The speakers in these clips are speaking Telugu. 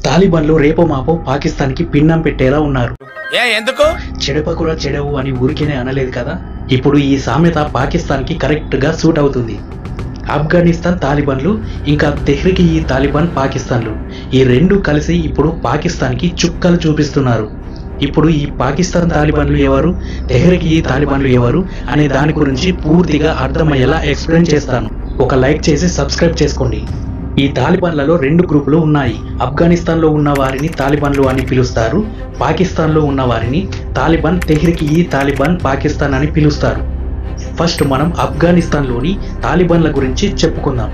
తాలిబాన్లు రేపో మాపో పాకిస్తాన్కి పిండం పెట్టేలా ఉన్నారు. ఎందుకు చెడపకురా చెడవు అని ఊరికేనే అనలేదు కదా. ఇప్పుడు ఈ సామెత పాకిస్తాన్కి కరెక్ట్గా సూట్ అవుతుంది. ఆఫ్ఘనిస్తాన్ తాలిబాన్లు ఇంకా తెహ్రీక్ ఈ తాలిబాన్ పాకిస్తాన్లు ఈ రెండు కలిసి ఇప్పుడు పాకిస్తాన్కి చుక్కలు చూపిస్తున్నారు. ఇప్పుడు ఈ పాకిస్తాన్ తాలిబాన్లు ఎవరు, తెహ్రీక్ ఈ తాలిబాన్లు ఎవరు అనే దాని గురించి పూర్తిగా అర్థమయ్యేలా ఎక్స్ప్లెయిన్ చేస్తాను. ఒక లైక్ చేసి సబ్స్క్రైబ్ చేసుకోండి. ఈ తాలిబాన్లలో రెండు గ్రూపులు ఉన్నాయి. ఆఫ్ఘనిస్తాన్లో ఉన్న వారిని తాలిబాన్లు అని పిలుస్తారు. పాకిస్తాన్లో ఉన్న వారిని తాలిబాన్ తెహ్రీక్ ఈ తాలిబాన్ పాకిస్తాన్ అని పిలుస్తారు. ఫస్ట్ మనం ఆఫ్ఘనిస్తాన్లోని తాలిబాన్ల గురించి చెప్పుకుందాం.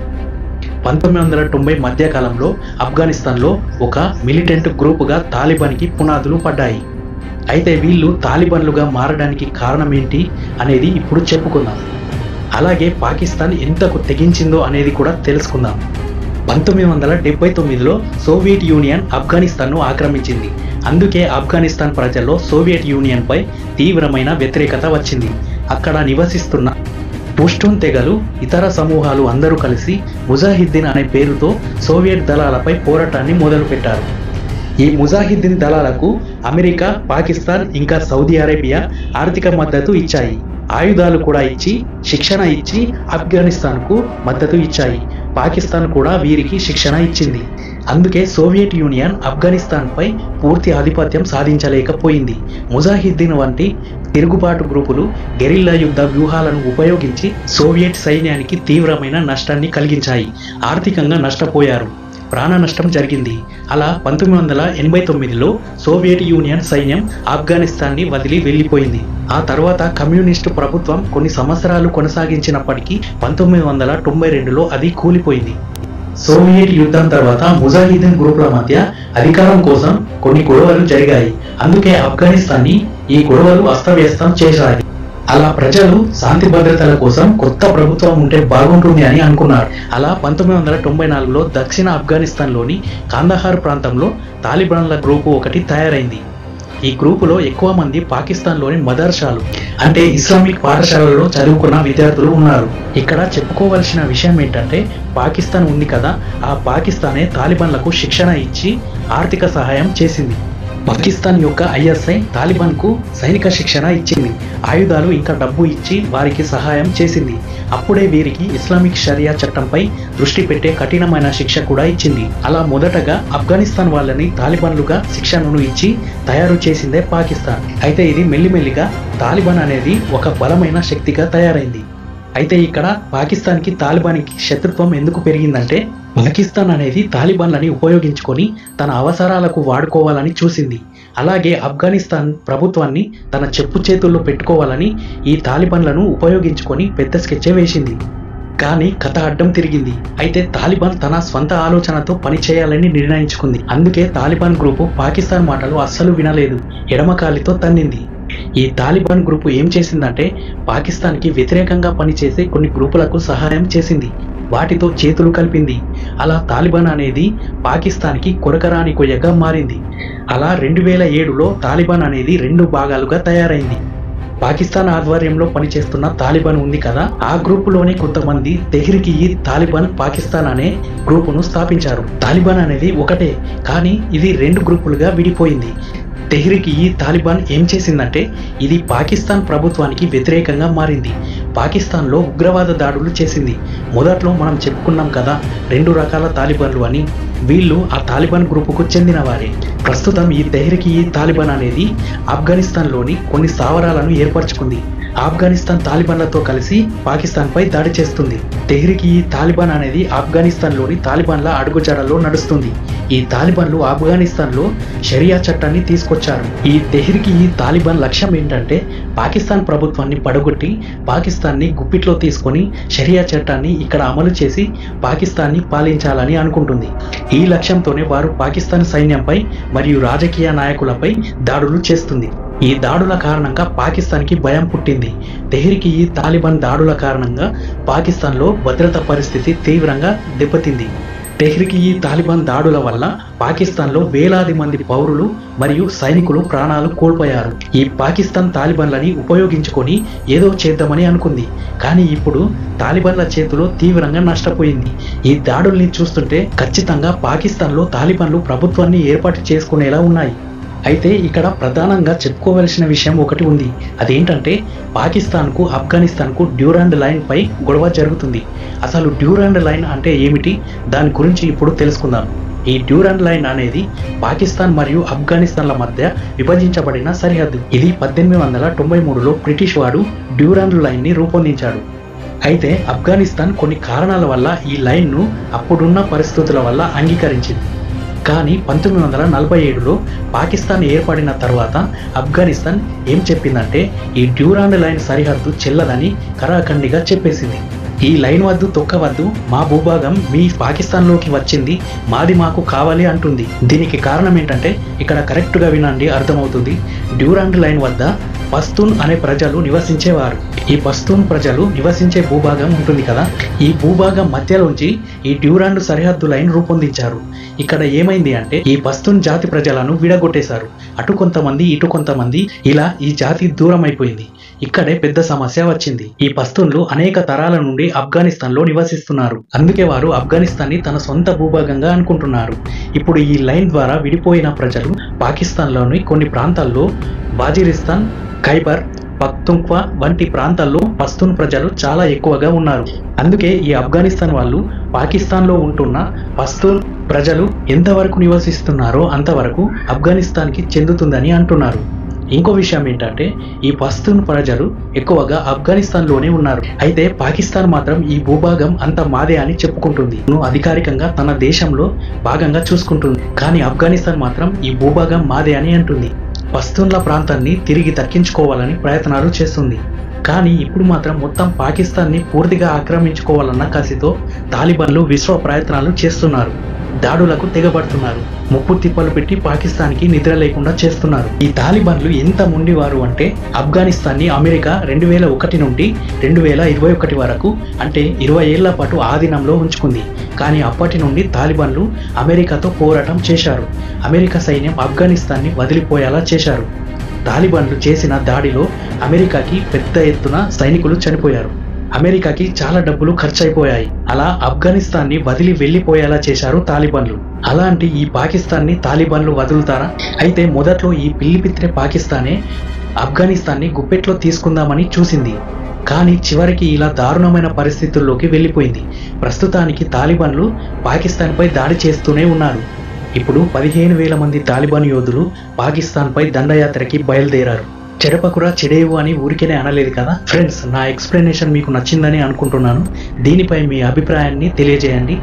1990 మధ్యకాలంలో ఆఫ్ఘనిస్తాన్లో ఒక మిలిటెంట్ గ్రూపుగా తాలిబాన్కి పునాదులు పడ్డాయి. అయితే వీళ్ళు తాలిబాన్లుగా మారడానికి కారణం ఏంటి అనేది ఇప్పుడు చెప్పుకుందాం. అలాగే పాకిస్తాన్ ఎంతకు తెగించిందో అనేది కూడా తెలుసుకుందాం. 1979లో సోవియట్ యూనియన్ ఆఫ్ఘనిస్తాన్ను ఆక్రమించింది. అందుకే ఆఫ్ఘనిస్తాన్ ప్రజల్లో సోవియట్ యూనియన్పై తీవ్రమైన వ్యతిరేకత వచ్చింది. అక్కడ నివసిస్తున్న పుష్టున్ తెగలు, ఇతర సమూహాలు అందరూ కలిసి ముజాహిద్దీన్ అనే పేరుతో సోవియట్ దళాలపై పోరాటాన్ని మొదలుపెట్టారు. ఈ ముజాహిద్దీన్ దళాలకు అమెరికా, పాకిస్తాన్ ఇంకా సౌదీ అరేబియా ఆర్థిక మద్దతు ఇచ్చాయి. ఆయుధాలు కూడా ఇచ్చి, శిక్షణ ఇచ్చి ఆఫ్ఘనిస్తాన్కు మద్దతు ఇచ్చాయి. పాకిస్తాన్ కూడా వీరికి శిక్షణ ఇచ్చింది. అందుకే సోవియట్ యూనియన్ ఆఫ్ఘనిస్తాన్పై పూర్తి ఆధిపత్యం సాధించలేకపోయింది. ముజాహిద్దీన్ వంటి తిరుగుబాటు గ్రూపులు గెరిల్లా యుద్ధ వ్యూహాలను ఉపయోగించి సోవియట్ సైన్యానికి తీవ్రమైన నష్టాన్ని కలిగించాయి. ఆర్థికంగా నష్టపోయారు, ప్రాణ నష్టం జరిగింది. అలా 1989లో సోవియట్ యూనియన్ సైన్యం ఆఫ్ఘనిస్తాన్ని వదిలి వెళ్ళిపోయింది. ఆ తర్వాత కమ్యూనిస్టు ప్రభుత్వం కొన్ని సంవత్సరాలు కొనసాగించినప్పటికీ 1992లో అది కూలిపోయింది. సోవియట్ యుద్ధం తర్వాత ముజాహిద్దీన్ గ్రూపుల మధ్య అధికారం కోసం కొన్ని గొడవలు జరిగాయి. అందుకే ఆఫ్ఘనిస్తాన్ని ఈ గొడవలు అస్తవ్యస్తం చేశాయి. అలా ప్రజలు శాంతి భద్రతల కోసం కొత్త ప్రభుత్వం ఉంటే బాగుంటుంది అని అనుకున్నారు. అలా 1994లో దక్షిణ ఆఫ్ఘనిస్తాన్లోని కాందహార్ ప్రాంతంలో తాలిబాన్ల గ్రూపు ఒకటి తయారైంది. ఈ గ్రూపులో ఎక్కువ మంది పాకిస్తాన్లోని మదర్సాలు అంటే ఇస్లామిక్ పాఠశాలలో చదువుకున్న విద్యార్థులు ఉన్నారు. ఇక్కడ చెప్పుకోవాల్సిన విషయం ఏంటంటే, పాకిస్తాన్ ఉంది కదా, ఆ పాకిస్తానే తాలిబాన్లకు శిక్షణ ఇచ్చి ఆర్థిక సహాయం చేసింది. పాకిస్తాన్ యొక్క ఐఎస్ఐ తాలిబాన్కు సైనిక శిక్షణ ఇచ్చింది, ఆయుధాలు ఇంకా డబ్బు ఇచ్చి వారికి సహాయం చేసింది. అప్పుడే వీరికి ఇస్లామిక్ షరియా చట్టంపై దృష్టి పెట్టే కఠినమైన శిక్ష కూడా ఇచ్చింది. అలా మొదటగా ఆఫ్ఘనిస్తాన్ వాళ్ళని తాలిబాన్లుగా శిక్షణను ఇచ్చి తయారు చేసిందే పాకిస్తాన్. అయితే ఇది మెల్లిమెల్లిగా తాలిబాన్ అనేది ఒక బలమైన శక్తిగా తయారైంది. అయితే ఇక్కడ పాకిస్తాన్కి తాలిబాన్కి శత్రుత్వం ఎందుకు పెరిగిందంటే, పాకిస్తాన్ అనేది తాలిబాన్లని ఉపయోగించుకొని తన అవసరాలకు వాడుకోవాలని చూసింది. అలాగే ఆఫ్ఘనిస్తాన్ ప్రభుత్వాన్ని తన చెప్పు చేతుల్లో పెట్టుకోవాలని ఈ తాలిబాన్లను ఉపయోగించుకొని పెద్ద స్కెచ్ వేసింది. కానీ కథ అడ్డం తిరిగింది. అయితే తాలిబాన్ తన స్వంత ఆలోచనతో పనిచేయాలని నిర్ణయించుకుంది. అందుకే తాలిబాన్ గ్రూపు పాకిస్తాన్ మాటలు అస్సలు వినలేదు, ఎడమకాలితో తన్నింది. ఈ తాలిబాన్ గ్రూపు ఏం చేసిందంటే, పాకిస్తాన్కి వ్యతిరేకంగా పనిచేసే కొన్ని గ్రూపులకు సహాయం చేసింది, వాటితో చేతులు కలిపింది. అలా తాలిబాన్ అనేది పాకిస్తాన్కి కొరకరాని కొయ్యగా మారింది. అలా 2007లో తాలిబాన్ అనేది 2 భాగాలుగా తయారైంది. పాకిస్తాన్ ఆధ్వర్యంలో పనిచేస్తున్న తాలిబాన్ ఉంది కదా, ఆ గ్రూపులోనే కొంతమంది తెహ్రీక్ ఈ తాలిబాన్ పాకిస్తాన్ అనే గ్రూపును స్థాపించారు. తాలిబాన్ అనేది ఒకటే, కానీ ఇది 2 గ్రూపులుగా విడిపోయింది. తెహ్రీక్ ఈ తాలిబాన్ ఏం చేసిందంటే, ఇది పాకిస్తాన్ ప్రభుత్వానికి వ్యతిరేకంగా మారింది. పాకిస్తాన్లో ఉగ్రవాద దాడులు చేసింది. మొదట్లో మనం చెప్పుకున్నాం కదా 2 రకాల తాలిబాన్లు అని, వీళ్ళు ఆ తాలిబాన్ గ్రూపుకు చెందిన వారే. ప్రస్తుతం ఈ తెహ్రీక్ ఈ తాలిబాన్ అనేది ఆఫ్ఘనిస్తాన్లోని కొన్ని స్థావరాలను ఏర్పరచుకుంది. ఆఫ్ఘనిస్తాన్ తాలిబాన్లతో కలిసి పాకిస్తాన్పై దాడి చేస్తుంది. తెహ్రీక్ ఈ తాలిబాన్ అనేది ఆఫ్ఘనిస్తాన్లోని తాలిబాన్ల అడుగుజాడల్లో నడుస్తుంది. ఈ తాలిబాన్లు ఆఫ్ఘనిస్తాన్లో షరియా చట్టాన్ని తీసుకొచ్చారు. ఈ తెహ్రీక్ ఈ తాలిబాన్ లక్ష్యం ఏంటంటే, పాకిస్తాన్ ప్రభుత్వాన్ని పడగొట్టి పాకిస్తాన్ని గుప్పిట్లో తీసుకొని షరియా చట్టాన్ని ఇక్కడ అమలు చేసి పాకిస్తాన్ని పాలించాలని అనుకుంటుంది. ఈ లక్ష్యంతోనే వారు పాకిస్తాన్ సైన్యంపై మరియు రాజకీయ నాయకులపై దాడులు చేస్తుంది. ఈ దాడుల కారణంగా పాకిస్తాన్కి భయం పుట్టింది. తెహ్రీక్ ఈ తాలిబాన్ దాడుల కారణంగా పాకిస్తాన్లో భద్రతా పరిస్థితి తీవ్రంగా దెబ్బతింది. తెహ్రీక్-ఈ-తాలిబాన్ దాడుల వల్ల పాకిస్తాన్లో వేలాది మంది పౌరులు మరియు సైనికులు ప్రాణాలు కోల్పోయారు. ఈ పాకిస్తాన్ తాలిబాన్లని ఉపయోగించుకొని ఏదో చేద్దామని అనుకుంది. కానీ ఇప్పుడు తాలిబాన్ల చేతిలో తీవ్రంగా నష్టపోయింది. ఈ దాడుల్ని చూస్తుంటే ఖచ్చితంగా పాకిస్తాన్లో తాలిబాన్లు ప్రభుత్వాన్ని ఏర్పాటు చేసుకునేలా ఉన్నాయి. అయితే ఇక్కడ ప్రధానంగా చెప్పుకోవలసిన విషయం ఒకటి ఉంది. అదేంటంటే పాకిస్తాన్కు ఆఫ్ఘనిస్తాన్కు డ్యూరాండ్ లైన్ పై గొడవ జరుగుతుంది. అసలు డ్యూరాండ్ లైన్ అంటే ఏమిటి, దాని గురించి ఇప్పుడు తెలుసుకుందాం. ఈ డ్యూరాండ్ లైన్ అనేది పాకిస్తాన్ మరియు ఆఫ్ఘనిస్తాన్ల మధ్య విభజించబడిన సరిహద్దు. ఇది 1893లో బ్రిటిష్ వాడు డ్యూరాండ్ లైన్ ని రూపొందించాడు. అయితే ఆఫ్ఘనిస్తాన్ కొన్ని కారణాల వల్ల ఈ లైన్ను అప్పుడున్న పరిస్థితుల వల్ల అంగీకరించింది. కానీ 1947లో పాకిస్తాన్ ఏర్పడిన తర్వాత ఆఫ్ఘనిస్తాన్ ఏం చెప్పిందంటే ఈ డ్యూరాండ్ లైన్ సరిహద్దు చెల్లదని కరాఖండిగా చెప్పేసింది. ఈ లైన్ వద్దు తొక్కవద్దు, మా భూభాగం మీ పాకిస్తాన్లోకి వచ్చింది, మాది మాకు కావాలి అంటుంది. దీనికి కారణం ఏంటంటే ఇక్కడ కరెక్ట్గా వినండి, అర్థమవుతుంది. డ్యూరాండ్ లైన్ వద్ద పస్తూన్ అనే ప్రజలు నివసించేవారు. ఈ పస్తూన్ ప్రజలు నివసించే భూభాగం ఉంటుంది కదా, ఈ భూభాగం మధ్యలోంచి ఈ డ్యూరాండ్ సరిహద్దు లైన్ రూపొందించారు. ఇక్కడ ఏమైంది అంటే ఈ పస్తూన్ జాతి ప్రజలను విడగొట్టేశారు. అటు కొంతమంది ఇటు కొంతమంది, ఇలా ఈ జాతి దూరం అయిపోయింది. ఇక్కడే పెద్ద సమస్య వచ్చింది. ఈ పస్తూన్లు అనేక తరాల నుండి ఆఫ్ఘనిస్తాన్ లో నివసిస్తున్నారు. అందుకే వారు ఆఫ్ఘనిస్తాన్ ని తన సొంత భూభాగంగా అనుకుంటున్నారు. ఇప్పుడు ఈ లైన్ ద్వారా విడిపోయిన ప్రజలు పాకిస్తాన్ లోని కొన్ని ప్రాంతాల్లో వాజిరిస్తాన్, ఖైబర్ పఖ్తూన్ఖ్వా వంటి ప్రాంతాల్లో పస్తూన్ ప్రజలు చాలా ఎక్కువగా ఉన్నారు. అందుకే ఈ ఆఫ్ఘనిస్తాన్ వాళ్ళు పాకిస్తాన్ లో ఉంటున్న పస్తూన్ ప్రజలు ఎంతవరకు నివసిస్తున్నారో అంతవరకు ఆఫ్ఘనిస్తాన్ కి చెందుతుందని అంటున్నారు. ఇంకో విషయం ఏంటంటే ఈ పస్తూన్ ప్రజలు ఎక్కువగా ఆఫ్ఘనిస్తాన్ లోనే ఉన్నారు. అయితే పాకిస్తాన్ మాత్రం ఈ భూభాగం అంత మాదే అని చెప్పుకుంటుంది. అధికారికంగా తన దేశంలో భాగంగా చూసుకుంటుంది. కానీ ఆఫ్ఘనిస్తాన్ మాత్రం ఈ భూభాగం మాదే అని అంటుంది. పస్తూన్ల ప్రాంతాన్ని తిరిగి దక్కించుకోవాలని ప్రయత్నాలు చేస్తుంది. కానీ ఇప్పుడు మాత్రం మొత్తం పాకిస్తాన్ని పూర్తిగా ఆక్రమించుకోవాలన్న కసితో తాలిబాన్లు విశ్వ ప్రయత్నాలు చేస్తున్నారు. దాడులకు తెగబడుతున్నారు. ముప్పు తిప్పలు పెట్టి పాకిస్తాన్కి నిద్ర లేకుండా చేస్తున్నారు. ఈ తాలిబాన్లు ఎంత మొండివారు అంటే ఆఫ్ఘనిస్తాన్ని అమెరికా 2001 నుండి 2021 వరకు అంటే 20 ఏళ్ల పాటు ఆధీనంలో ఉంచుకుంది. కానీ అప్పటి నుండి తాలిబాన్లు అమెరికాతో పోరాటం చేశారు. అమెరికా సైన్యం ఆఫ్ఘనిస్తాన్ని వదిలిపోయేలా చేశారు. తాలిబాన్లు చేసిన దాడిలో అమెరికాకి పెద్ద ఎత్తున సైనికులు చనిపోయారు. అమెరికాకి చాలా డబ్బులు ఖర్చయిపోయాయి. అలా ఆఫ్ఘనిస్తాన్ని వదిలి వెళ్లిపోయేలా చేశారు తాలిబాన్లు. అలాంటి ఈ పాకిస్తాన్ని తాలిబాన్లు వదులుతారా? అయితే మొదట్లో ఈ పిల్లిపిత్రే పాకిస్తానే ఆఫ్ఘనిస్తాన్ని గుప్పెట్లో తీసుకుందామని చూసింది. కానీ చివరికి ఇలా దారుణమైన పరిస్థితుల్లోకి వెళ్ళిపోయింది. ప్రస్తుతానికి తాలిబాన్లు పాకిస్తాన్పై దాడి చేస్తూనే ఉన్నారు. ఇప్పుడు 15,000 మంది తాలిబాన్ యోధులు పాకిస్తాన్పై దండయాత్రకి బయలుదేరారు. చెడపకురా చెడేవు అని ఊరికేనే అనలేదు కదా. ఫ్రెండ్స్, నా ఎక్స్ప్లెనేషన్ మీకు నచ్చిందని అనుకుంటున్నాను. దీనిపై మీ అభిప్రాయాన్ని తెలియజేయండి.